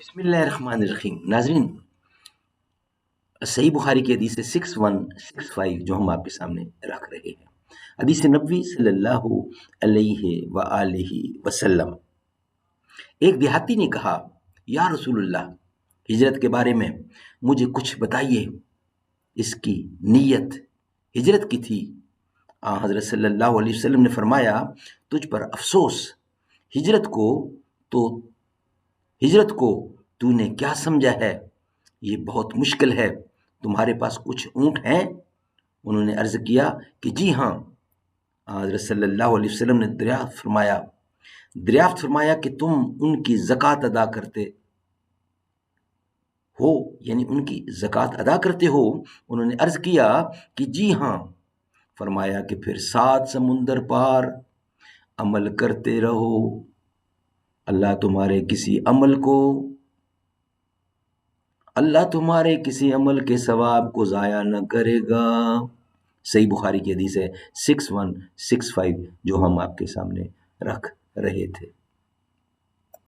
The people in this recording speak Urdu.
بسم اللہ الرحمن الرحیم. ناظرین، صحیح بخاری کی حدیث 6165 جو ہم آپ کے سامنے رکھ رہے ہیں. حدیث نبوی صلی اللہ علیہ وآلہ وسلم. ایک دیہاتی نے کہا، یا رسول اللہ، ہجرت کے بارے میں مجھے کچھ بتائیے. اس کی نیت ہجرت کی تھی. حضرت صلی اللہ علیہ وسلم نے فرمایا، تجھ پر افسوس، ہجرت کو تو نے کیا سمجھا ہے؟ یہ بہت مشکل ہے. تمہارے پاس کچھ اونٹ ہیں؟ انہوں نے عرض کیا کہ جی ہاں. حضرت صلی اللہ علیہ وسلم نے دریافت فرمایا کہ تم ان کی زکوٰۃ ادا کرتے ہو، یعنی ان کی زکوٰۃ ادا کرتے ہو؟ انہوں نے عرض کیا کہ جی ہاں. فرمایا کہ پھر 7 سمندر پار عمل کرتے رہو، اللہ تمہارے کسی عمل کے ثواب کو ضائع نہ کرے گا. صحیح بخاری کی حدیث ہے 6165 جو ہم آپ کے سامنے رکھ رہے تھے.